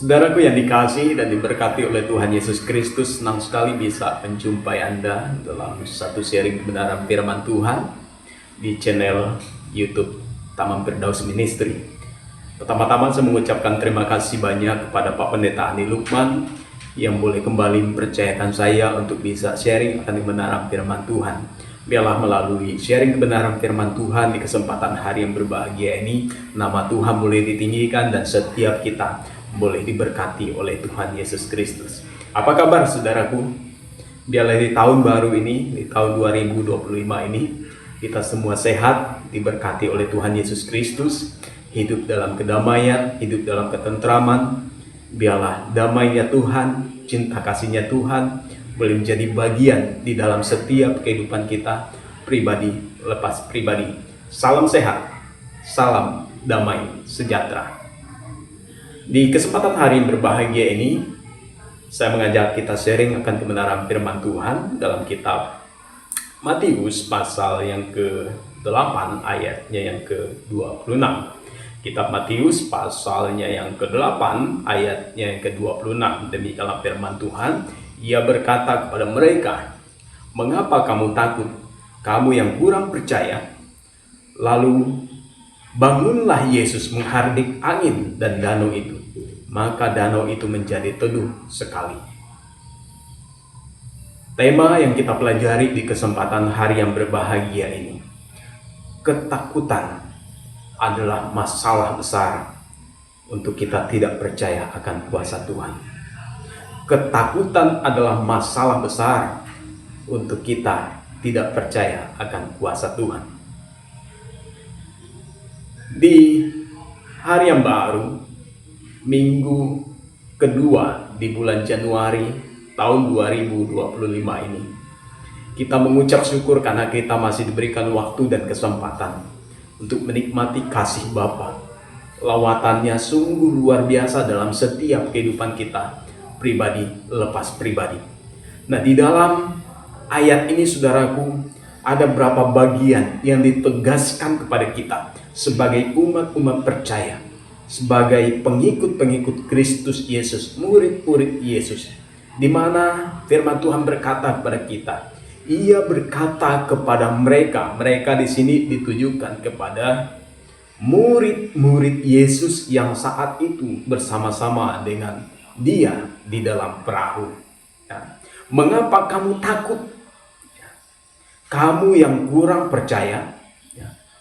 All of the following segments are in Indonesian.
Saudaraku yang dikasihi dan diberkati oleh Tuhan Yesus Kristus, senang sekali bisa menjumpai Anda dalam satu sharing kebenaran firman Tuhan di channel YouTube Taman Firdaus Ministry. Pertama-tama saya mengucapkan terima kasih banyak kepada Pak Pendeta Ani Lukman yang boleh kembali mempercayakan saya untuk bisa sharing akan kebenaran firman Tuhan. Biarlah melalui sharing kebenaran firman Tuhan di kesempatan hari yang berbahagia ini, nama Tuhan boleh ditinggikan dan setiap kita boleh diberkati oleh Tuhan Yesus Kristus. Apa kabar saudaraku? Biarlah di tahun baru ini, di tahun 2025 ini, kita semua sehat, diberkati oleh Tuhan Yesus Kristus, hidup dalam kedamaian, hidup dalam ketentraman. Biarlah damainya Tuhan, cinta kasihnya Tuhan boleh menjadi bagian di dalam setiap kehidupan kita, pribadi lepas pribadi. Salam sehat, salam damai sejahtera. Di kesempatan hari yang berbahagia ini, saya mengajak kita sharing akan kebenaran firman Tuhan dalam kitab Matius pasal yang ke-8 ayatnya yang ke-26. Kitab Matius pasalnya yang ke-8 ayatnya yang ke-26. Demikianlah firman Tuhan. Ia berkata kepada mereka, "Mengapa kamu takut, kamu yang kurang percaya?" Lalu bangunlah Yesus menghardik angin dan danau itu. Maka danau itu menjadi teduh sekali. Tema yang kita pelajari di kesempatan hari yang berbahagia ini, ketakutan adalah masalah besar untuk kita tidak percaya akan kuasa Tuhan. Ketakutan adalah masalah besar untuk kita tidak percaya akan kuasa Tuhan. Di hari yang baru, minggu kedua di bulan Januari tahun 2025 ini, kita mengucap syukur karena kita masih diberikan waktu dan kesempatan untuk menikmati kasih Bapa. Lawatannya sungguh luar biasa dalam setiap kehidupan kita, pribadi lepas pribadi. Nah, di dalam ayat ini saudaraku, ada berapa bagian yang ditegaskan kepada kita sebagai umat-umat percaya, sebagai pengikut-pengikut Kristus Yesus, murid-murid Yesus, di mana firman Tuhan berkata kepada kita. Ia berkata kepada mereka di sini ditujukan kepada murid-murid Yesus yang saat itu bersama-sama dengan Dia di dalam perahu. Mengapa kamu takut? Kamu yang kurang percaya.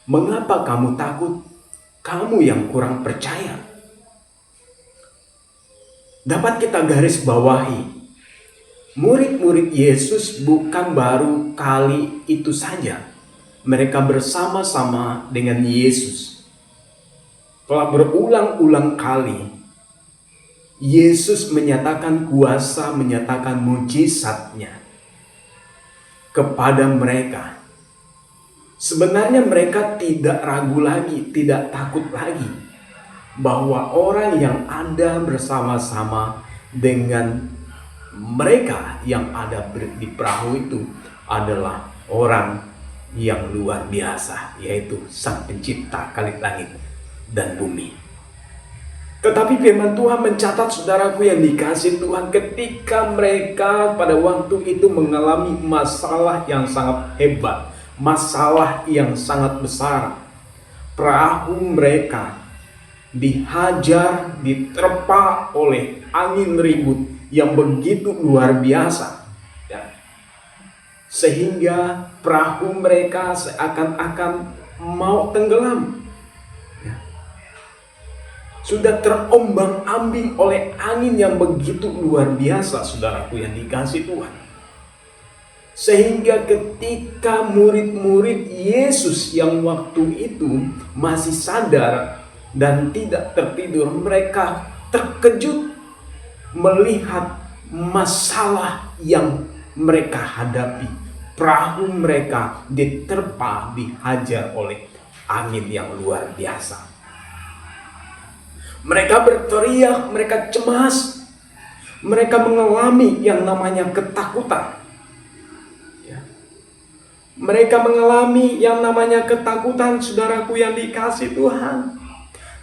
Mengapa kamu takut? Kamu yang kurang percaya. Dapat kita garis bawahi, murid-murid Yesus bukan baru kali itu saja mereka bersama-sama dengan Yesus. Telah berulang-ulang kali Yesus menyatakan kuasa, menyatakan mujizatnya kepada mereka. Sebenarnya mereka tidak ragu lagi, tidak takut lagi bahwa orang yang ada bersama-sama dengan mereka yang ada di perahu itu adalah orang yang luar biasa, yaitu Sang Pencipta langit dan bumi. Tetapi firman Tuhan mencatat saudaraku yang dikasihi Tuhan, ketika mereka pada waktu itu mengalami masalah yang sangat hebat, masalah yang sangat besar. Perahu mereka dihajar, diterpa oleh angin ribut yang begitu luar biasa, sehingga perahu mereka seakan-akan mau tenggelam. Sudah terombang-ambing oleh angin yang begitu luar biasa, saudaraku yang dikasihi Tuhan. Sehingga ketika murid-murid Yesus yang waktu itu masih sadar dan tidak tertidur, mereka terkejut melihat masalah yang mereka hadapi. Perahu mereka diterpa, dihajar oleh angin yang luar biasa. Mereka berteriak, mereka cemas, mereka mengalami yang namanya ketakutan. Mereka mengalami yang namanya ketakutan, saudaraku yang dikasihi Tuhan.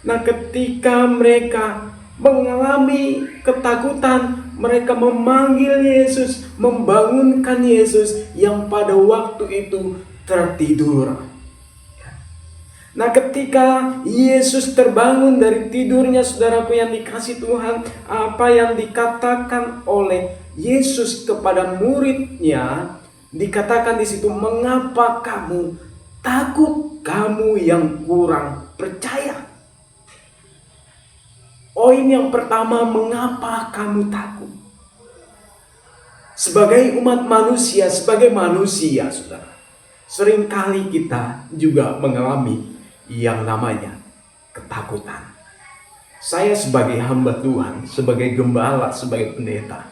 Nah, ketika mereka mengalami ketakutan. Mereka memanggil Yesus, membangunkan Yesus yang pada waktu itu tertidur. Nah, ketika Yesus terbangun dari tidurnya, saudaraku yang dikasih Tuhan, apa yang dikatakan oleh Yesus kepada muridnya, dikatakan di situ, mengapa kamu takut, kamu yang kurang percaya? Poin yang pertama, mengapa kamu takut? Sebagai umat manusia, sebagai manusia, saudara, seringkali kita juga mengalami yang namanya ketakutan. Saya sebagai hamba Tuhan, sebagai gembala, sebagai pendeta,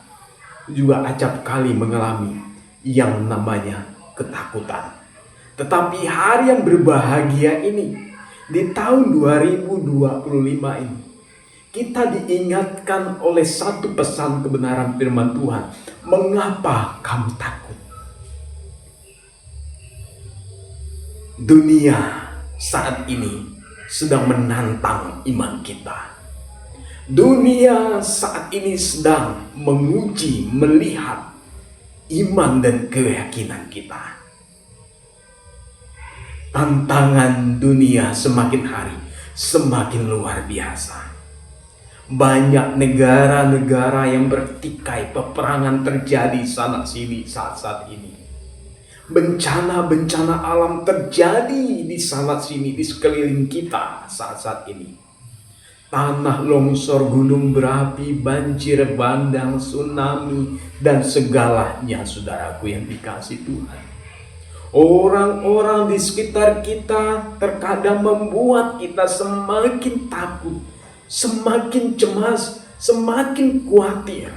juga acap kali mengalami yang namanya ketakutan. Tetapi hari yang berbahagia ini, di tahun 2025 ini, kita diingatkan oleh satu pesan kebenaran firman Tuhan. Mengapa kamu takut? Dunia saat ini sedang menantang iman kita. Dunia saat ini sedang menguji, melihat iman dan keyakinan kita. Tantangan dunia semakin hari semakin luar biasa. Banyak negara-negara yang bertikai, peperangan terjadi sana sini saat ini. Bencana-bencana alam terjadi di sana sini, di sekeliling kita saat ini. Tanah longsor, gunung berapi, banjir bandang, tsunami, dan segalanya, saudaraku yang dikasih Tuhan. Orang-orang di sekitar kita terkadang membuat kita semakin takut, semakin cemas, semakin khawatir.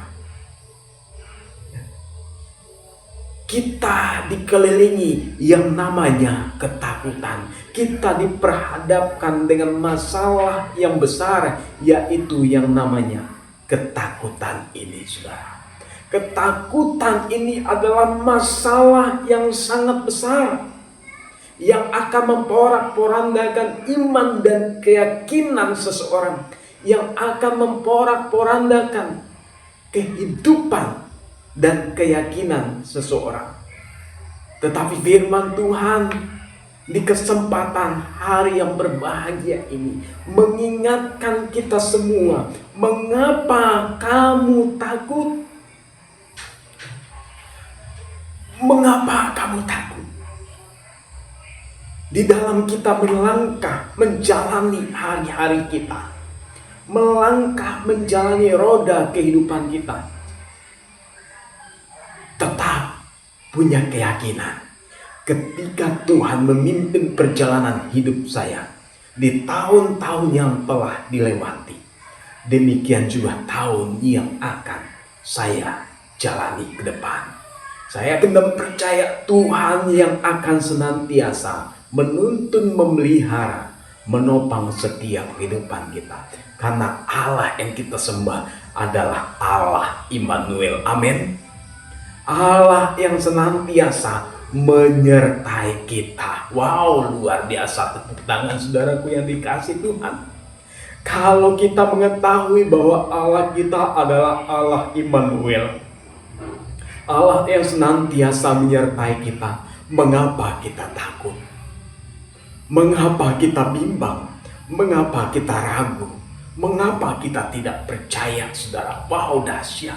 Kita dikelilingi yang namanya ketakutan. Kita diperhadapkan dengan masalah yang besar, yaitu yang namanya ketakutan ini, saudara. Ketakutan ini adalah masalah yang sangat besar, yang akan memporak-porandakan iman dan keyakinan seseorang, yang akan memporak-porandakan kehidupan dan keyakinan seseorang. Tetapi firman Tuhan di kesempatan hari yang berbahagia ini mengingatkan kita semua, mengapa kamu takut? Mengapa kamu takut? Di dalam kita melangkah, menjalani hari-hari kita, melangkah menjalani roda kehidupan kita, tetap punya keyakinan ketika Tuhan memimpin perjalanan hidup saya di tahun-tahun yang telah dilewati, demikian juga tahun yang akan saya jalani ke depan. Saya akan percaya Tuhan yang akan senantiasa menuntun, memelihara, menopang setiap kehidupan kita. Karena Allah yang kita sembah adalah Allah Immanuel. Amin. Allah yang senantiasa menyertai kita. Wow, luar biasa. Tepuk tangan saudaraku yang dikasih Tuhan. Kalau kita mengetahui bahwa Allah kita adalah Allah Immanuel, Allah yang senantiasa menyertai kita, mengapa kita takut? Mengapa kita bimbang? Mengapa kita ragu? Mengapa kita tidak percaya, saudara? Wow, dahsyat.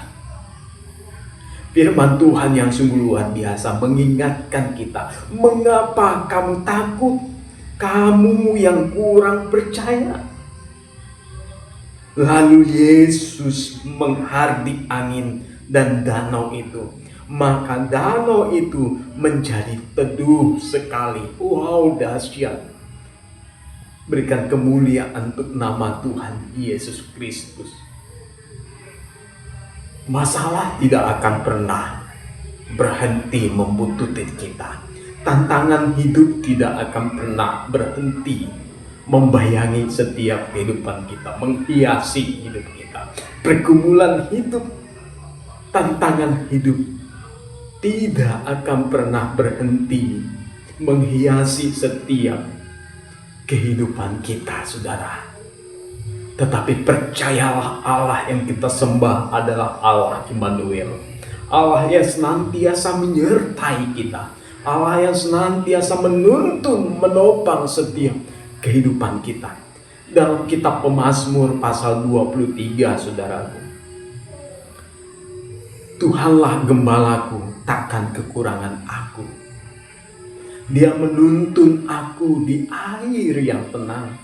Firman Tuhan yang sungguh luar biasa mengingatkan kita, mengapa kamu takut? Kamu yang kurang percaya. Lalu Yesus menghardik angin dan danau itu. Maka danau itu menjadi teduh sekali. Wow, dahsyat. Berikan kemuliaan untuk nama Tuhan Yesus Kristus. Masalah tidak akan pernah berhenti membuntuti kita. Tantangan hidup tidak akan pernah berhenti membayangi setiap kehidupan kita, menghiasi hidup kita. Pergumulan hidup, tantangan hidup tidak akan pernah berhenti menghiasi setiap kehidupan kita, saudara. Tetapi percayalah, Allah yang kita sembah adalah Allah Immanuel. Allah yang senantiasa menyertai kita. Allah yang senantiasa menuntun, menopang setiap kehidupan kita. Dalam kitab Pemazmur pasal 23, saudaraku, Tuhanlah gembalaku, takkan kekurangan aku. Dia menuntun aku di air yang tenang,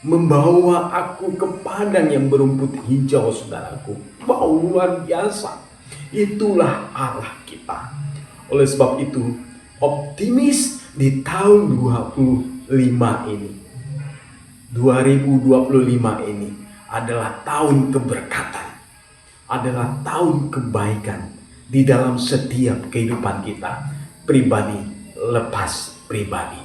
membawa aku ke padang yang berumput hijau, saudaraku. Wow, luar biasa. Itulah Allah kita. Oleh sebab itu, optimis di tahun 2025 ini adalah tahun keberkatan, adalah tahun kebaikan di dalam setiap kehidupan kita, pribadi lepas pribadi.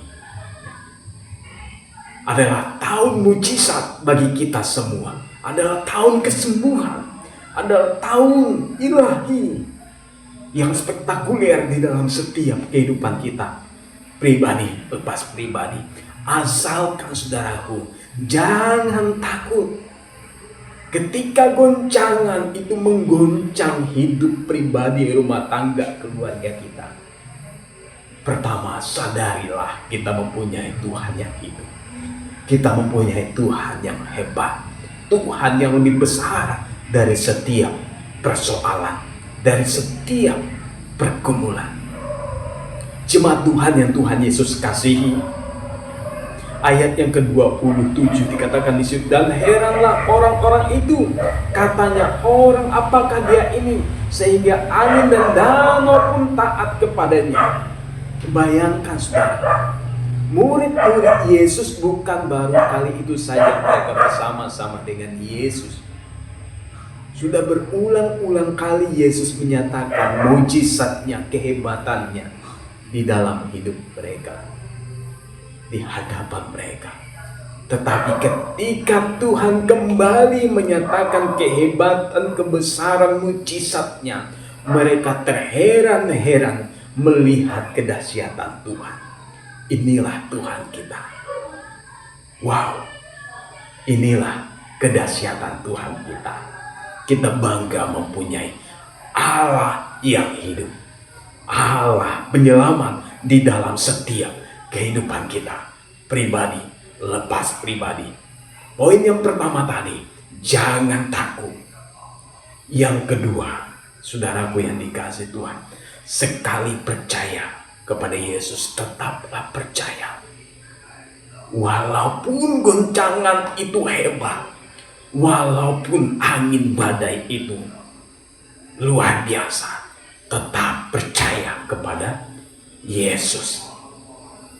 Adalah tahun mujizat bagi kita semua, adalah tahun kesembuhan, adalah tahun ilahi yang spektakuler di dalam setiap kehidupan kita, pribadi lepas pribadi. Asalkan saudaraku jangan takut ketika goncangan itu menggoncang hidup pribadi, rumah tangga, keluarga kita. Pertama, sadarilah kita mempunyai Tuhan yang hidup. Kita mempunyai Tuhan yang hebat, Tuhan yang lebih besar dari setiap persoalan, dari setiap pergumulan. Jemaat Tuhan yang Tuhan Yesus kasihi, ayat yang ke-27 dikatakan di situ, dan heranlah orang-orang itu, katanya, orang apakah dia ini sehingga angin dan danau pun taat kepadanya. Bayangkan saudara, murid-murid Yesus bukan baru kali itu saja mereka bersama-sama dengan Yesus. Sudah berulang-ulang kali Yesus menyatakan mujizatnya, kehebatannya di dalam hidup mereka, di hadapan mereka. Tetapi ketika Tuhan kembali menyatakan kehebatan, kebesaran, mujizatnya, mereka terheran-heran melihat kedahsyatan Tuhan. Inilah Tuhan kita. Wow, inilah kedahsyatan Tuhan kita. Kita bangga mempunyai Allah yang hidup, Allah penyelamat di dalam setiap kehidupan kita, pribadi lepas pribadi. Poin yang pertama tadi, jangan takut. Yang kedua, saudaraku yang dikasihi Tuhan, sekali percaya kepada Yesus, tetaplah percaya. Walaupun goncangan itu hebat, walaupun angin badai itu luar biasa, tetap percaya kepada Yesus.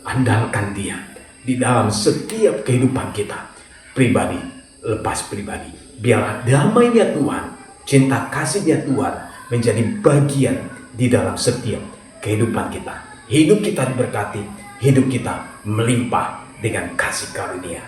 Andalkan Dia di dalam setiap kehidupan kita, pribadi lepas pribadi. Biarlah damainya Tuhan, cinta kasihnya Tuhan menjadi bagian di dalam setiap kehidupan kita. Hidup kita diberkati, hidup kita melimpah dengan kasih karunia.